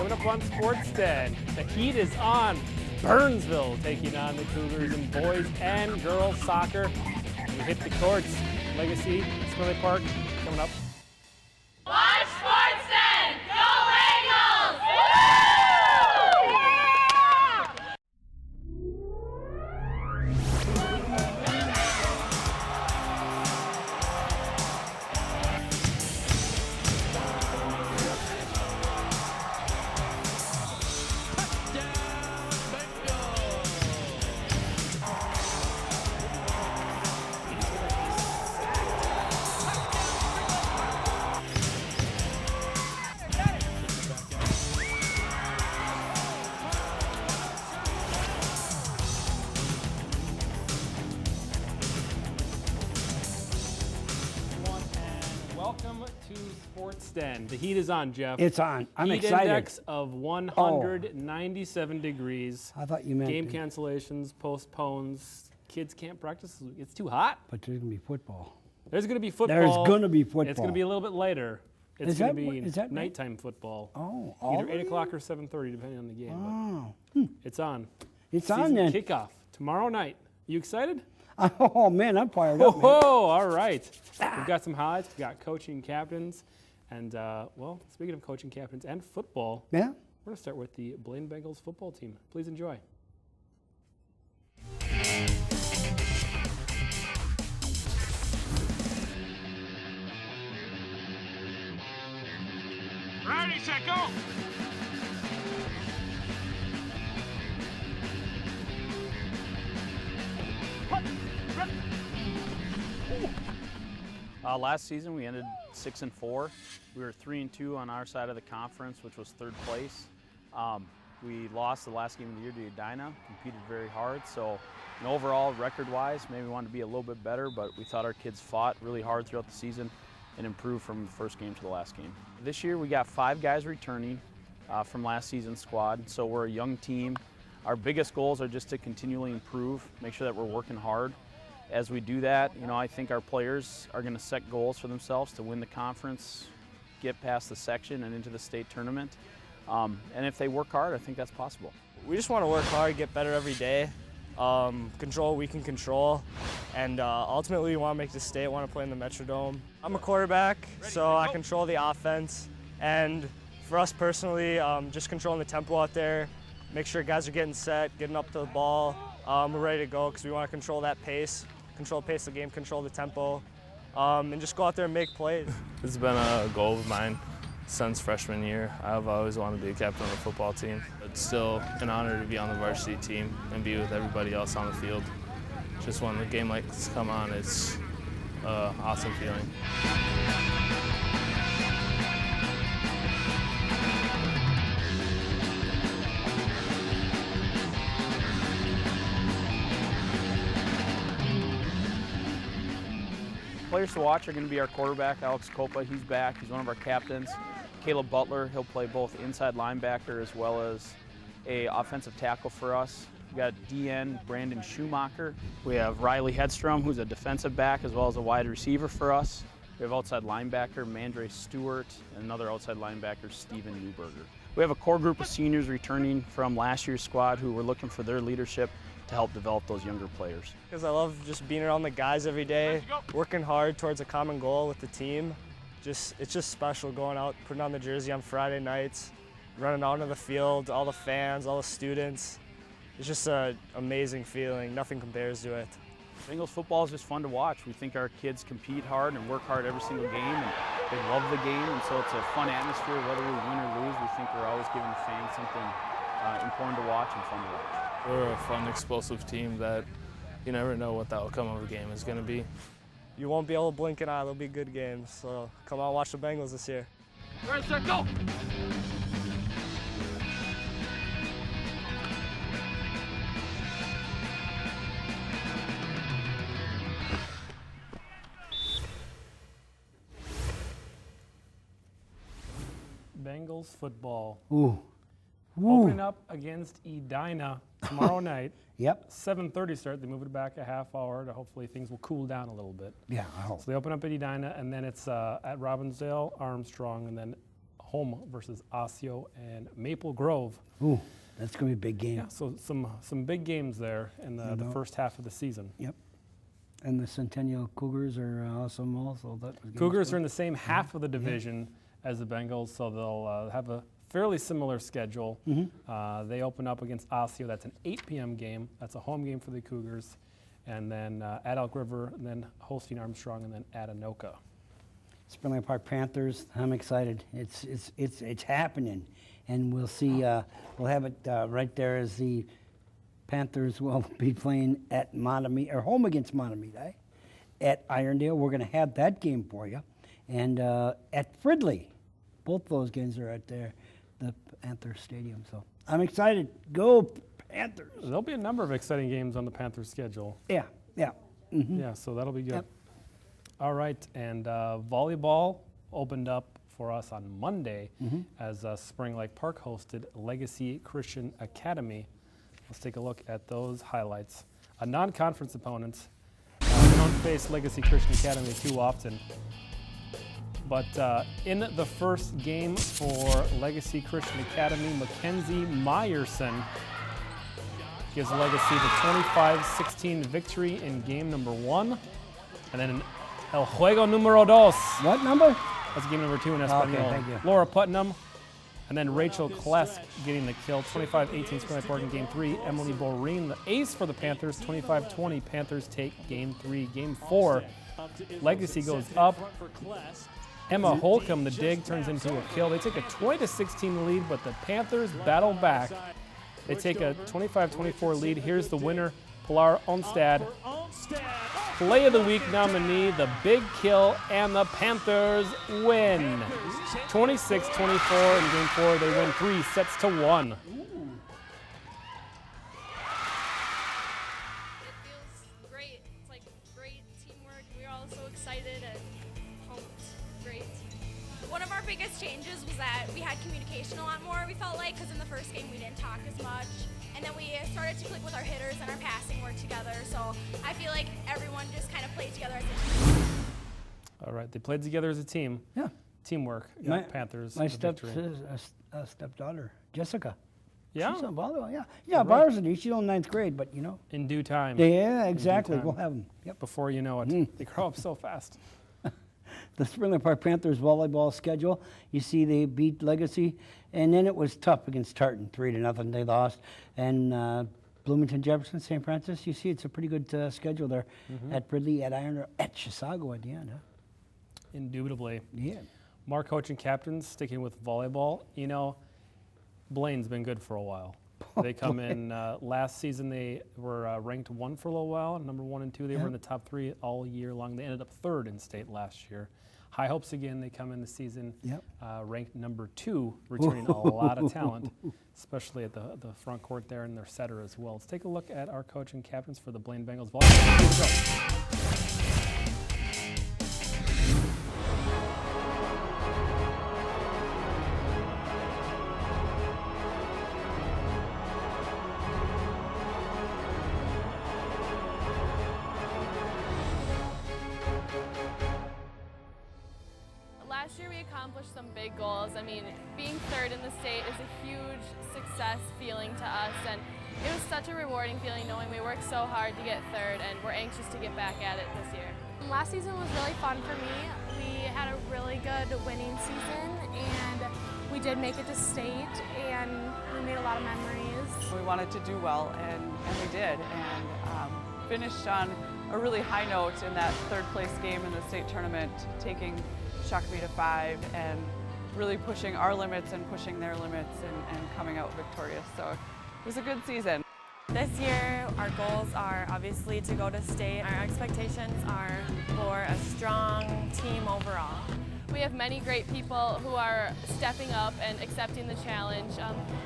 Coming up on Sports Den, the heat is on. Burnsville taking on the Cougars in boys and girls soccer. We hit the courts. Legacy, Swilly Park, coming up. Watch Sports Den! Go Eagles! Welcome to Sports Den. The heat is on, Jeff. It's on. I'm heat excited. Index of 197 degrees. I thought you meant game cancellations, postpones. Kids can't practice. It's too hot. But there's going to be football. There's going to be football. There's going to be football. It's going to be a little bit later. It's Is going that to be what- is that right? nighttime football. Oh, Either already? 8 o'clock or 7:30, depending on the game. Oh. But it's on. It's Season on then. Kickoff tomorrow night. You excited? Oh, man, I'm fired up, man. Oh, all right. We've got some highlights. We've got coaching captains. And, well, speaking of coaching captains and football, Yeah? we're going to start with the Blaine Bengals football team. Please enjoy. Ready, set, go! Last season we ended 6-4. We were 3-2 on our side of the conference, which was third place. We lost the last game of the year to Edina, competed very hard. So, overall, record-wise, maybe we wanted to be a little bit better, but we thought our kids fought really hard throughout the season and improved from the first game to the last game. This year we got 5 guys returning from last season's squad, so we're a young team. Our biggest goals are just to continually improve, make sure that we're working hard. As we do that, I think our players are going to set goals for themselves to win the conference, get past the section and into the state tournament. And if they work hard, I think that's possible. We just want to work hard, get better every day, control what we can control, and ultimately we want to make the state, want to play in the Metrodome. I'm a quarterback, so I control the offense, and for us personally, just controlling the tempo out there, make sure guys are getting set, getting up to the ball. We're ready to go because we want to control that pace, control the pace of the game, control the tempo, and just go out there and make plays. It's been a goal of mine since freshman year. I've always wanted to be a captain of the football team. It's still an honor to be on the varsity team and be with everybody else on the field. Just when the game like this come on, it's an awesome feeling. Players to watch are going to be our quarterback, Alex Copa. He's back. He's one of our captains. Caleb Butler, he'll play both inside linebacker as well as a offensive tackle for us. We've got DN Brandon Schumacher. We have Riley Hedstrom, who's a defensive back as well as a wide receiver for us. We have outside linebacker Mandre Stewart and another outside linebacker, Steven Newberger. We have a core group of seniors returning from last year's squad who we're looking for their leadership to help develop those younger players. Because I love just being around the guys every day, working hard towards a common goal with the team. It's just special going out, putting on the jersey on Friday nights, running out into the field, all the fans, all the students. It's just an amazing feeling. Nothing compares to it. Bengals football is just fun to watch. We think our kids compete hard and work hard every single game, and they love the game, and so it's a fun atmosphere. Whether we win or lose, we think we're always giving fans something important to watch and fun to watch. We're a fun, explosive team that you never know what the outcome of a game is going to be. You won't be able to blink an eye. There'll be good games. So come out and watch the Bengals this year. Ready, set, go! Bengals football. Ooh. Opening up against Edina tomorrow night. Yep. 7:30 start. They moved it back a half hour to hopefully things will cool down a little bit. Yeah, I hope. So they open up at Edina, and then it's at Robbinsdale, Armstrong, and then home versus Osseo and Maple Grove. Ooh, that's going to be a big game. Yeah, so some big games there in the first half of the season. Yep. And the Centennial Cougars are awesome also. Cougars are in the same half of the division as the Bengals, so they'll have a fairly similar schedule. They open up against Osseo. That's an 8 p.m. game. That's a home game for the Cougars. And then at Elk River, and then hosting Armstrong, and then at Anoka. Spring Lake Park Panthers. I'm excited. It's happening, and we'll see. We'll have it right there as the Panthers will be playing at Matamidi, or home against Matamidi, at Irondale. We're going to have that game for you, and at Fridley. Both those games are at the Panther Stadium. So I'm excited. Go Panthers! There'll be a number of exciting games on the Panthers schedule. Yeah. Yeah, so that'll be good. Yep. All right, and volleyball opened up for us on Monday as Spring Lake Park hosted Legacy Christian Academy. Let's take a look at those highlights. Non-conference opponents. We don't face Legacy Christian Academy too often. But in the first game for Legacy Christian Academy, Mackenzie Meyerson gives Legacy the 25-16 victory in game number 1. And then in El Juego Número 2. What number? That's game number 2 in Espanol. Okay, thank you. Laura Putnam. And then Rachel Klesk getting the kill, 25-18 Spring Lake Park in game 3. Emily Boreen, the ace for the Panthers, 25-20. Panthers take game 3. Game 4, Legacy goes up. Emma Holcomb, the dig, turns into a kill. They take a 20-16 lead, but the Panthers battle back. They take a 25-24 lead. Here's the winner, Pilar Onstad. Play of the Week nominee, the big kill, and the Panthers win. 26-24 in game 4. They win 3-1. It feels great. It's like great teamwork. We're all so excited and pumped. Great. One of our biggest changes was that we had communication a lot more, we felt like, because in the first game we didn't talk as much. And then we started to click with our hitters and our passing work together. So I feel like everyone just kind of played together as a team. All right, they played together as a team. Yeah. Teamwork. Got Panthers. My the victory. stepdaughter, Jessica. Yeah. She's on volleyball, yeah. Yeah, varsity. She's in 9th grade, but you know. In due time. Yeah, exactly. time. We'll have them. Yep. Before you know it. They grow up so fast. The Spring Lake Park Panthers volleyball schedule. You see they beat Legacy, and then it was tough against Tartan, 3-0. They lost. And Bloomington, Jefferson, St. Francis, you see it's a pretty good schedule there. At Ridley, at Iron, at Chisago at the end. Huh? Indubitably. Yeah. More coaching captains sticking with volleyball. You know, Blaine's been good for a while. They come in, last season they were ranked 1 for a little while, number 1 and 2. They were in the top 3 all year long. They ended up 3rd in state last year. High hopes again. They come in the season ranked number 2, returning a lot of talent, especially at the front court there and their setter as well. Let's take a look at our coaching captains for the Blaine Bengals volleyball. Here we go. Last year we accomplished some big goals. I mean, being 3rd in the state is a huge success feeling to us, and it was such a rewarding feeling knowing we worked so hard to get 3rd, and we're anxious to get back at it this year. Last season was really fun for me. We had a really good winning season, and we did make it to state, and we made a lot of memories. We wanted to do well, and we did, and finished on a really high note in that 3rd place game in the state tournament, taking Shakopee to 5 and really pushing our limits and pushing their limits and coming out victorious. So it was a good season. This year our goals are obviously to go to state. Our expectations are for a strong team overall. We have many great people who are stepping up and accepting the challenge.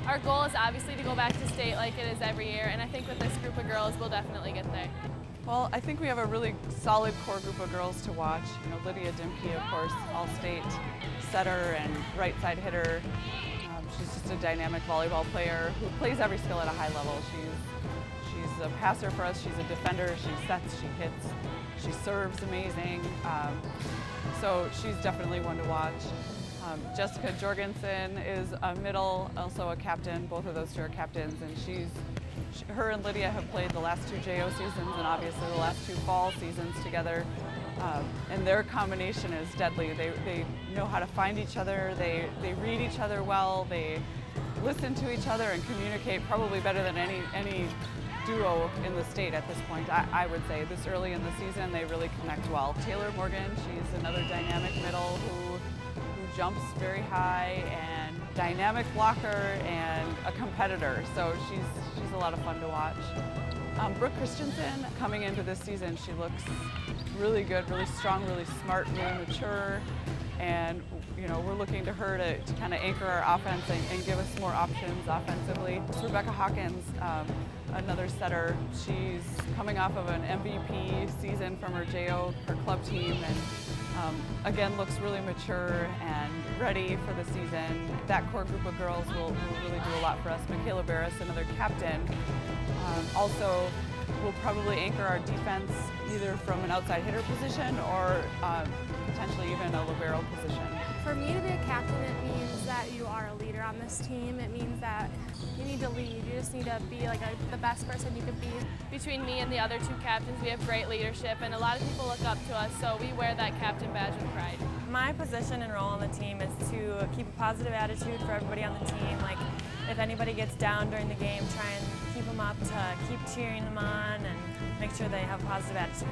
Our goal is obviously to go back to state like it is every year, and I think with this group of girls we'll definitely get there. Well, I think we have a really solid core group of girls to watch. You know, Lydia Dimke, of course, all-state setter and right side hitter. She's just a dynamic volleyball player who plays every skill at a high level. She's She's a passer for us. She's a defender. She sets, she hits, she serves amazing. So she's definitely one to watch. Jessica Jorgensen is a middle, also a captain. Both of those two are captains, and her and Lydia have played the last 2 JO seasons and obviously the last 2 fall seasons together. And their combination is deadly. They know how to find each other. They read each other well. They listen to each other and communicate probably better than any duo in the state at this point. I would say this early in the season they really connect well. Taylor Morgan, she's another dynamic middle who jumps very high and dynamic blocker and a competitor. So she's a lot of fun to watch. Brooke Christensen, coming into this season, she looks really good, really strong, really smart, really mature. And we're looking to her to kind of anchor our offense and give us more options offensively. Rebecca Hawkins, another setter. She's coming off of an MVP season from her JO, her club team, and again looks really mature and ready for the season. That core group of girls will really do a lot for us. Michaela Barris, another captain, also will probably anchor our defense either from an outside hitter position or potentially even a libero position. For me to be a captain, it means that you are a leader on this team. It means that you need to lead. You just need to be like the best person you could be. Between me and the other 2 captains, we have great leadership, and a lot of people look up to us, so we wear that captain badge with pride. My position and role on the team is to keep a positive attitude for everybody on the team. Like, if anybody gets down during the game, try and keep them up to keep cheering them on and make sure they have a positive attitude.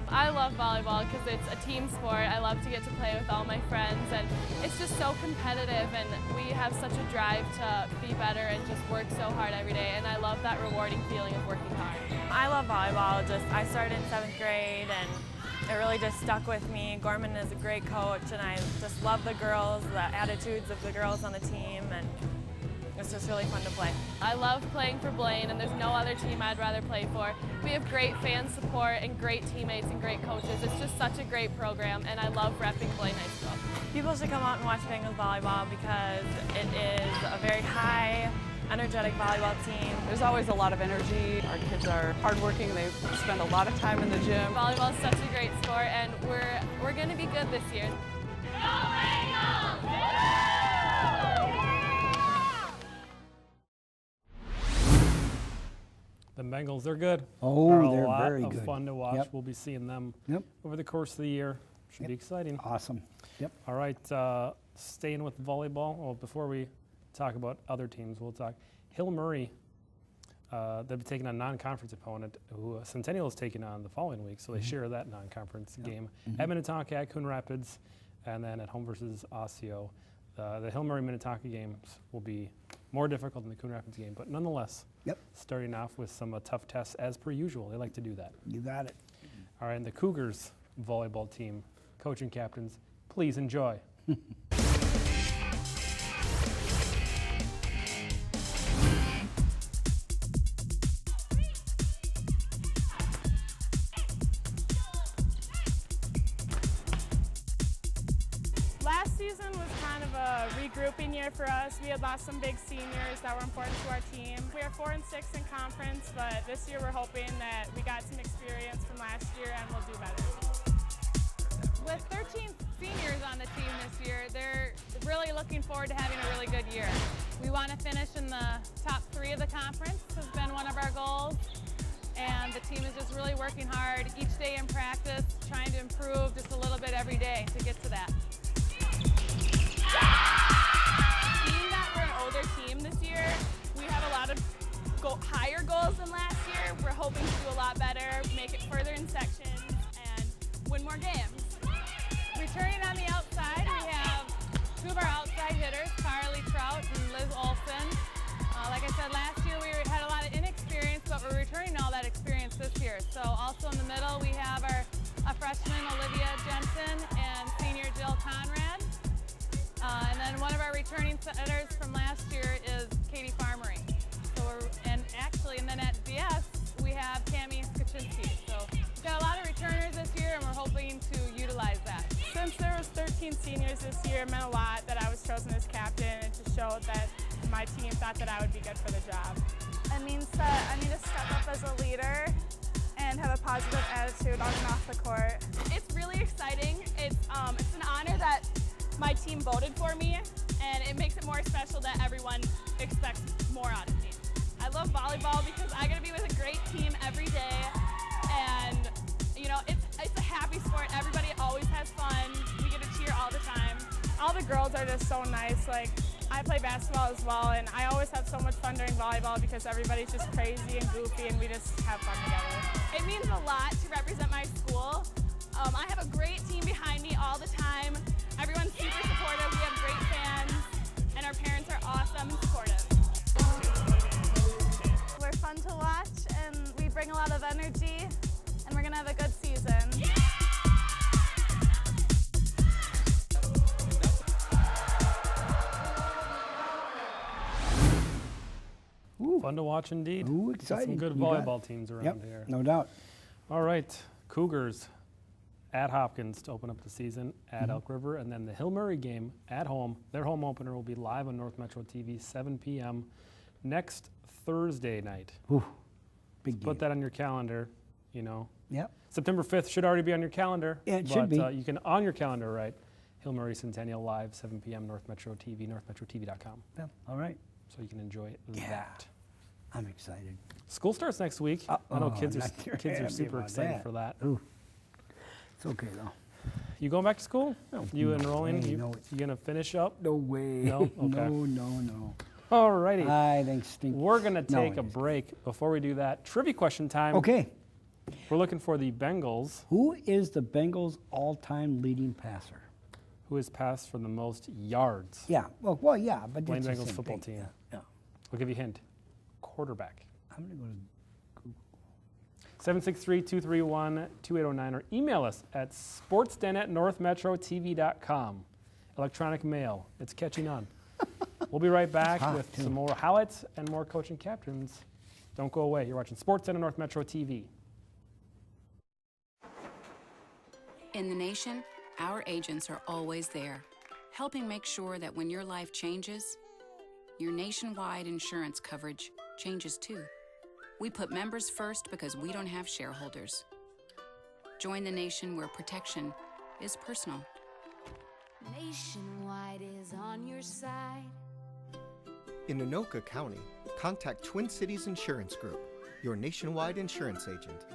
I love volleyball because it's a team sport. I love to get to play with all my friends, and it's just so competitive, and we have such a drive to be better and just work so hard every day, and I love that rewarding feeling of working hard. I love volleyball. I started in 7th grade, and it really just stuck with me. Gorman is a great coach, and I just love the girls, the attitudes of the girls on the team, and it's just really fun to play. I love playing for Blaine, and there's no other team I'd rather play for. We have great fan support and great teammates and great coaches. It's just such a great program, and I love repping Blaine High School. People should come out and watch Bengals volleyball because it is a very high, energetic volleyball team. There's always a lot of energy. Our kids are hardworking. They spend a lot of time in the gym. Volleyball is such a great sport, and we're going to be good this year. Go Bengals! The Bengals, they're good. Oh, they're very good. A lot of fun to watch. Yep. We'll be seeing them Yep. over the course of the year. Should be exciting. Awesome. Yep. All right, staying with volleyball. Well, before we talk about other teams, we'll talk Hill Murray. They'll be taking on a non-conference opponent who Centennial is taking on the following week, so they share that non-conference game at Minnetonka, at Coon Rapids, and then at home versus Osseo. The Hill Murray Minnetonka games will be more difficult than the Coon Rapids game, but nonetheless, starting off with some tough tests as per usual. They like to do that. You got it. All right, and the Cougars volleyball team, coach and captains, please enjoy. Last season was kind of a regrouping year for us. We had lost some big seniors that were important to our team. We are 4-6 in conference, but this year we're hoping that we got some experience from last year and we'll do better. With 13 seniors on the team this year, they're really looking forward to having a really good year. We want to finish in the top 3 of the conference, has been one of our goals. And the team is just really working hard each day in practice, trying to improve just a little bit every day to get to that. Being that we're an older team this year, we have a lot of higher goals than last year. We're hoping to do a lot better, make it further in sections, and win more games. Returning on the outside, we have 2 of our outside hitters, Carly Trout and Liz Olson. Like I said, last year we had a lot of inexperience, but we're returning all that experience this year. So also in the middle, we have a freshman, Olivia Jensen, and senior Jill Conrad. And then one of our returning setters from last year is Katie Farmery. So and then at DS, we have Tammy Skaczynski. So we've got a lot of returners this year, and we're hoping to utilize that. Since there was 13 19 seniors this year meant a lot that I was chosen as captain. It just showed that my team thought that I would be good for the job. It means that I need to step up as a leader and have a positive attitude on and off the court. It's really exciting. It's an honor that my team voted for me, and it makes it more special that everyone expects more out of me. I love volleyball because I get to be with a great team every day, and you know, it's a happy sport. Everybody always has fun. We get to cheer all the time. All the girls are just so nice. Like, I play basketball as well, and I always have so much fun during volleyball because everybody's just crazy and goofy, and we just have fun together. It means a lot to represent my school. I have a great team behind me all the time. Everyone's super supportive. We have great fans, and our parents are awesome and supportive. We're fun to watch, and we bring a lot of energy, and we're going to have a good season. Ooh. Fun to watch indeed. Ooh, exciting. Some good volleyball teams around here. No doubt. All right, Cougars at Hopkins to open up the season at Elk River, and then the Hill Murray game at home. Their home opener will be live on North Metro TV, 7 p.m. next Thursday night. Ooh, big game. Put that on your calendar, you know. Yep. September 5th should already be on your calendar. Yeah, it should be. You can, on your calendar, right, Hill Murray Centennial live, 7 p.m. North Metro TV, northmetrotv.com. Yeah, all right. So you can enjoy that. I'm excited. School starts next week. I know kids are super excited for that. Ooh. It's okay, though. You going back to school? No. You enrolling? Way, you no. going to finish up? No way. No? Okay. No. All righty. I think stinky. We're going to take a break. Before we do that, trivia question time. Okay. We're looking for the Bengals. Who is the Bengals' all-time leading passer? Who has passed for the most yards? Yeah. Well, yeah, but Blaine it's the Bengals same football thing. team. Yeah. I'll give you a hint. Quarterback. I'm going to go to 763-231-2809 or email us at sportsden@northmetrotv.com. Electronic mail. It's catching on. We'll be right back with some more highlights and more coaching captains. Don't go away. You're watching SportsDen on North Metro TV. In the nation, our agents are always there, helping make sure that when your life changes, your nationwide insurance coverage changes too. We put members first because we don't have shareholders. Join the nation where protection is personal. Nationwide is on your side. In Anoka County, contact Twin Cities Insurance Group, your nationwide insurance agent.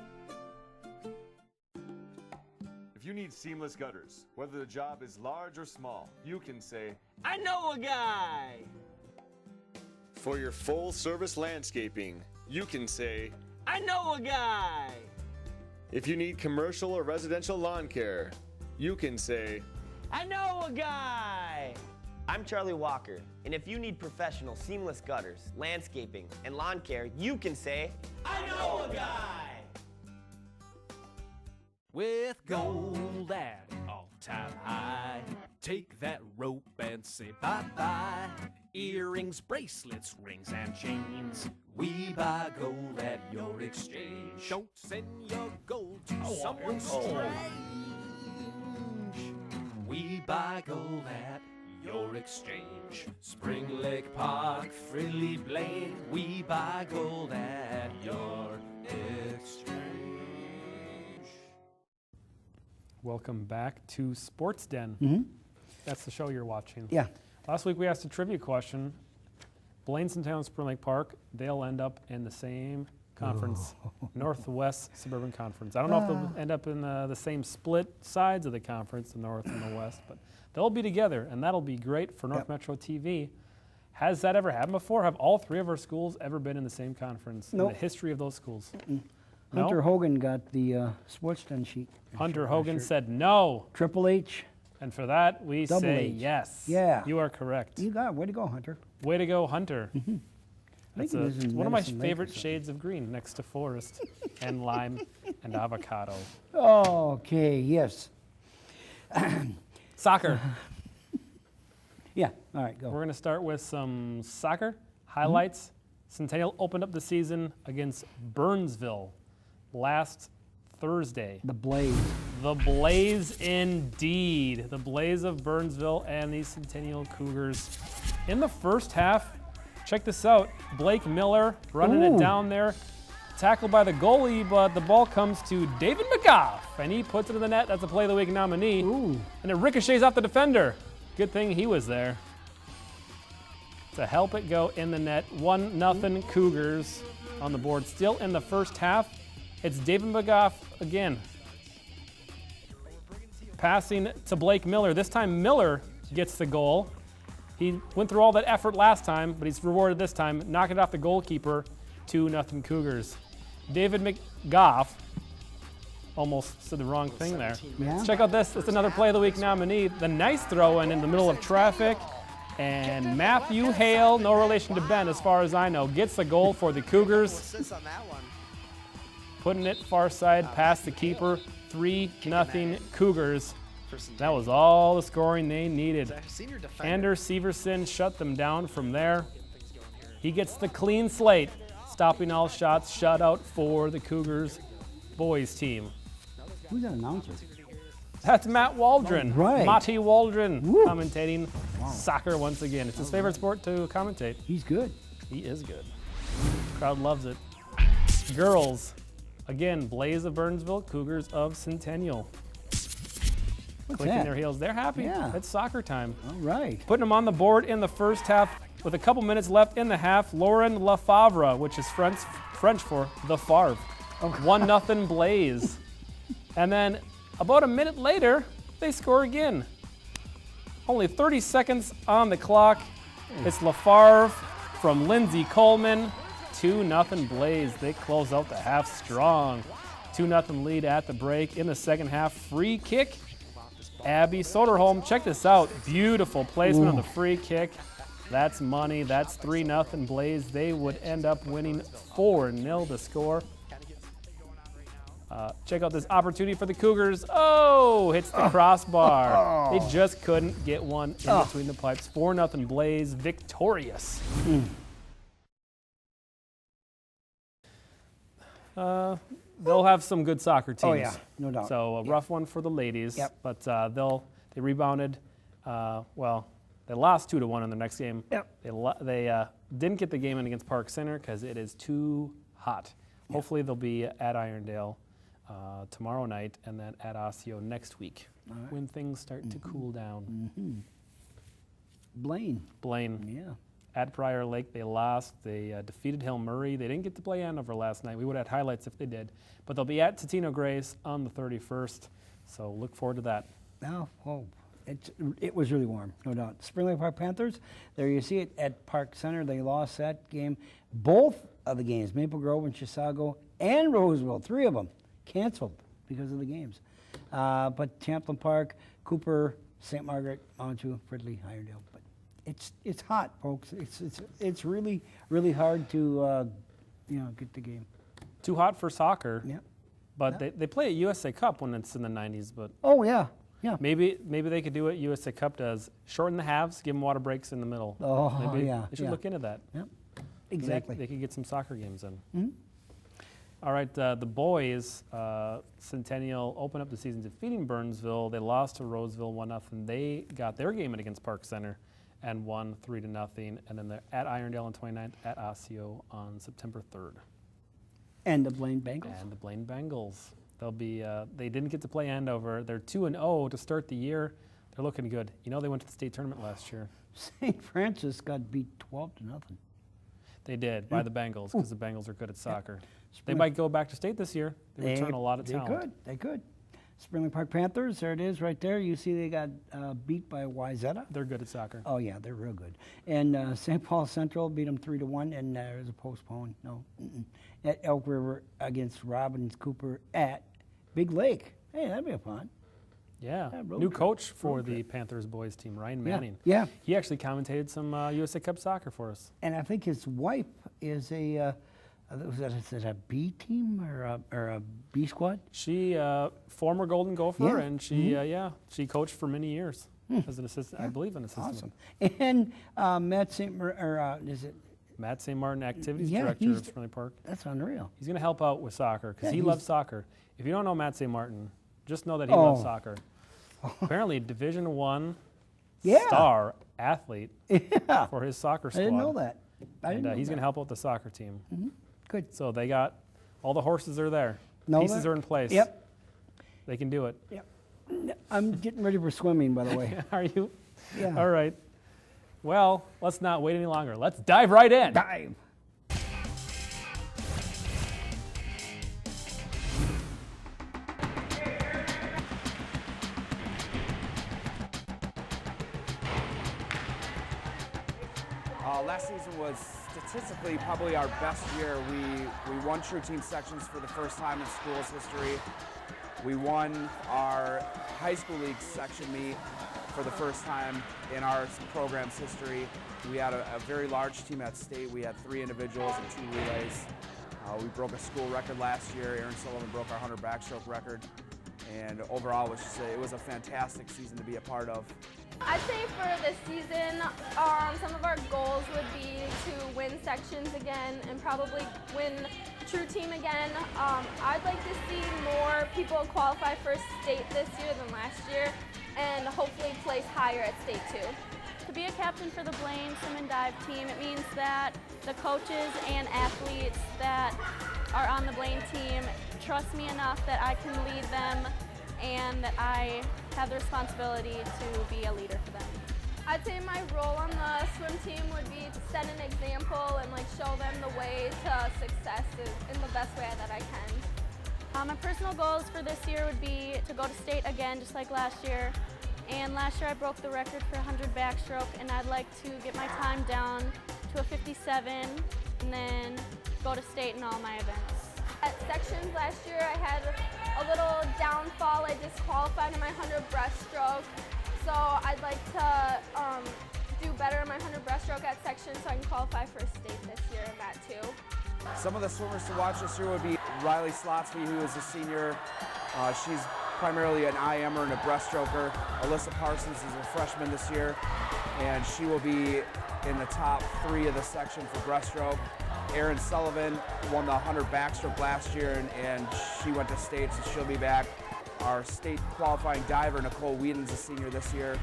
If you need seamless gutters, whether the job is large or small, you can say, I know a guy! For your full-service landscaping, you can say, I know a guy! If you need commercial or residential lawn care, you can say, I know a guy! I'm Charlie Walker, and if you need professional seamless gutters, landscaping, and lawn care, you can say, I know a guy! With gold at an all-time high, take that rope and say bye-bye. Earrings, bracelets, rings, and chains. We buy gold at your exchange. Don't send your gold to someone strange. We buy gold at your exchange. Spring Lake Park, Frilly Blade. We buy gold at your exchange. Welcome back to Sports Den. Mm-hmm. That's the show you're watching. Yeah. Last week we asked a trivia question. Blaine Centennial and Spring Lake Park, they'll end up in the same conference, Northwest Suburban Conference. I don't know if they'll end up in the same split sides of the conference, the North and the West, but they'll be together, and that'll be great for North Metro TV. Has that ever happened before? Have all three of our schools ever been in the same conference in the history of those schools? No? Hunter Hogan got the Sports Den sheet. Hunter Hogan said no. Triple H. And for that, we Double say H. yes. Yeah. You are correct. You got it. Way to go, Hunter. Way to go, Hunter. That's one of my Medicine Lake favorite shades of green next to forest and lime and avocado. Okay, yes. Soccer. Yeah, all right, go. We're going to start with some soccer highlights. Centennial opened up the season against Burnsville last Thursday. The Blaze. The Blaze indeed. The Blaze of Burnsville and the Centennial Cougars. In the first half, check this out. Blake Miller running it down there. Tackled by the goalie, but the ball comes to David McGough, and he puts it in the net. That's a Play of the Week nominee. And it ricochets off the defender. Good thing he was there to help it go in the net. 1-0 Cougars on the board. Still in the first half. It's David McGough again. Passing to Blake Miller. This time Miller gets the goal. He went through all that effort last time, but he's rewarded this time. Knocking it off the goalkeeper. 2-0 Cougars. David McGough almost said the wrong thing there. Yeah. Check out this. It's another Play of the Week nominee. The nice throw in the middle of traffic. And Matthew Hale, no relation to Ben as far as I know, gets the goal for the Cougars. Putting it far side past the keeper. 3-0 Cougars. That was all the scoring they needed. Anders Severson shut them down from there. He gets the clean slate, stopping all shots, shutout for the Cougars boys team. Who's that announcer? That's Matt Waldron. Oh, right. Matty Waldron commentating soccer once again. It's his favorite sport to commentate. He's good. He is good. Crowd loves it. Girls, again, Blaze of Burnsville, Cougars of Centennial. Clicking that? their heels. They're happy. Yeah. It's soccer time. All right. Putting them on the board in the first half with a couple minutes left in the half. Lauren Lafavre, which is French for the Favre. 1-0 Blaze. And then about a minute later, they score again. Only 30 seconds on the clock. It's Lafavre from Lindsay Coleman. 2-0 Blaze. They close out the half strong. 2-0 lead at the break. In the second half, free kick. Abby Soderholm, check this out. Beautiful placement on the free kick. That's money. That's 3-0 Blaze. They would end up winning 4-0 to score. Check out this opportunity for the Cougars. Oh, hits the crossbar. They just couldn't get one in between the pipes. 4-0 Blaze, victorious. They'll have some good soccer teams. Oh, yeah, no doubt. So a rough one for the ladies. Yep. But they rebounded. Well, they lost 2-1 in the next game. Yep. They didn't get the game in against Park Center because it is too hot. Yep. Hopefully they'll be at Irondale tomorrow night and then at Osseo next week when things start to cool down. Blaine. Yeah. At Prior Lake, they lost. They defeated Hill Murray. They didn't get to play Andover last night. We would have had highlights if they did. But they'll be at Totino Grace on the 31st. So look forward to that. It was really warm, no doubt. Spring Lake Park Panthers, there you see it at Park Center. They lost that game. Both of the games, Maple Grove and Chisago and Roseville, 3 of them, canceled because of the games. But Champlain Park, Cooper, St. Margaret, Montague, Fridley, Irondale. But it's hot, folks. It's really, really hard to get the game. Too hot for soccer. Yeah. But they play at USA Cup when it's in the 90s. But yeah. Maybe they could do what USA Cup does: shorten the halves, give them water breaks in the middle. They should look into that. Yep. Exactly. They could get some soccer games in. All right, the boys, Centennial opened up the season defeating Burnsville. They lost to Roseville 1-0. They got their game in against Park Center and won 3-0. And then they're at Irondale on 29th, at Osseo on September 3rd. And the Blaine Bengals. They'll be. They didn't get to play Andover. They're 2-0 to start the year. They're looking good. You know, they went to the state tournament last year. St. Francis got beat 12-0. They did by the Bengals because the Bengals are good at soccer. They might go back to state this year. They return a lot of talent. They could. Spring Lake Park Panthers, there it is right there. You see they got beat by Wayzata. They're good at soccer. Oh, yeah, they're real good. And St. Paul Central beat them 3-1, and there's a postpone. No. At Elk River against Robbins Cooper at Big Lake. Hey, that'd be fun. Yeah. New coach for the Panthers boys team, Ryan Manning. Yeah. He actually commentated some USA Cup soccer for us. And I think his wife is is it a B team or a B squad? She former Golden Gopher, and she coached for many years as an assistant. I believe an assistant. Awesome. And Matt St. Martin, activities director of Spring Lake Park. That's unreal. He's going to help out with soccer because he loves soccer. If you don't know Matt St. Martin, Just know that he loves soccer. Apparently, Division I Yeah. star athlete Yeah. for his soccer squad. I didn't know that. He's going to help out the soccer team. Good. So they got all the horses are there. Know Pieces that? are in place. Yep. They can do it. Yep. I'm getting ready for swimming, by the way. Are you? Yeah. All right. Well, let's not wait any longer. Let's dive right in. Dive. Last season was statistically probably our best year. We won true team sections for the first time in school's history. We won our high school league section meet for the first time in our program's history. We had a very large team at state. We had 3 individuals and 2 relays. We broke a school record last year. Aaron Sullivan broke our 100 backstroke record. And overall, it was a fantastic season to be a part of. I'd say for this season, some of our goals would be to win sections again and probably win true team again. I'd like to see more people qualify for state this year than last year and hopefully place higher at state too. To be a captain for the Blaine Swim and Dive team, it means that the coaches and athletes that are on the Blaine team trust me enough that I can lead them and that I have the responsibility to be a leader for them. I'd say my role on the swim team would be to set an example and show them the way to success in the best way that I can. My personal goals for this year would be to go to state again, just like last year. And last year I broke the record for 100 backstroke, and I'd like to get my time down to a 57 and then go to state in all my events. At sections last year I had a little downfall. I disqualified in my 100 breaststroke. So I'd like to do better in my 100 breaststroke at sections so I can qualify for state this year in that too. Some of the swimmers to watch this year would be Riley Slotsby, who is a senior. She's primarily an IMer and a breaststroker. Alyssa Parsons is a freshman this year, and she will be in the top 3 of the section for breaststroke. Erin Sullivan won the 100 backstroke last year, and she went to state, so she'll be back. Our state qualifying diver, Nicole Whedon's a senior this year.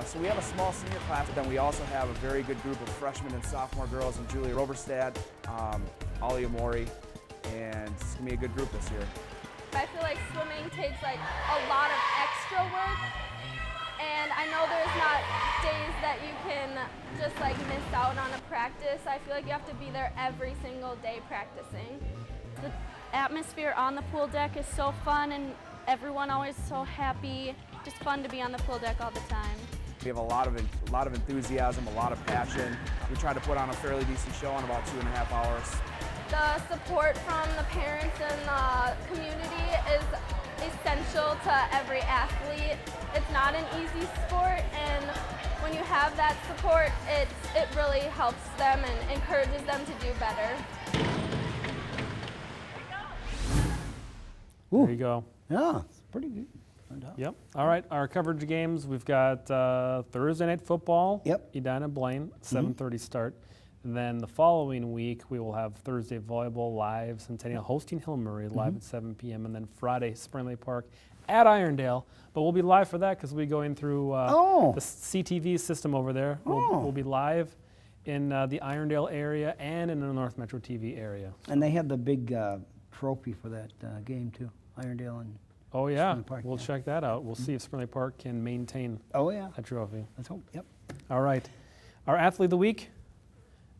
So we have a small senior class, but then we also have a very good group of freshmen and sophomore girls in Julia Roberstad, Ollie Amori, and it's going to be a good group this year. I feel like swimming takes a lot of extra work, and I know there's not days that you can just miss out on a practice. I feel like you have to be there every single day practicing. The atmosphere on the pool deck is so fun, and everyone always so happy. Just fun to be on the pool deck all the time. We have a lot of enthusiasm, a lot of passion. We try to put on a fairly decent show in about 2.5 hours. The support from the parents and the community is essential to every athlete. It's not an easy sport, and when you have that support, it really helps them and encourages them to do better. There you go. Yeah, it's pretty good. Yep. All right, our coverage games, we've got Thursday night football. Yep. Edina Blaine, 7:30 start. And then the following week, we will have Thursday volleyball live, Centennial hosting Hill Murray live at 7 p.m. And then Friday, Spring Lake Park at Irondale. But we'll be live for that because we're going through the CTV system over there. We'll be live in the Irondale area and in the North Metro TV area. And they have the big trophy for that game too, Irondale and Oh yeah, Spring Lake Park, we'll check that out. We'll see if Spring Lake Park can maintain that trophy. Let's hope, yep. All right. Our athlete of the week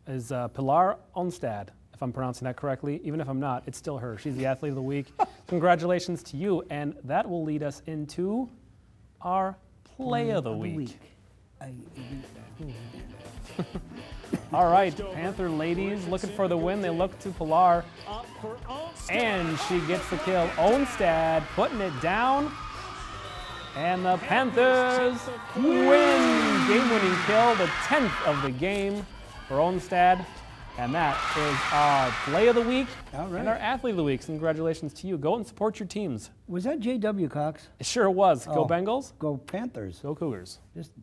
is Pilar Onstad, if I'm pronouncing that correctly. Even if I'm not, it's still her. She's the athlete of the week. Congratulations to you. And that will lead us into our play of the week. All right, Panther ladies looking for the win. They look to Pilar, and she gets the kill. Onstad putting it down, and the Panthers win. Game-winning kill, the 10th of the game for Onstad, and that is our play of the week and our athlete of the week. Congratulations to you. Go and support your teams. Was that J.W. Cox? It sure was. Go Bengals. Go Panthers. Go Cougars. Just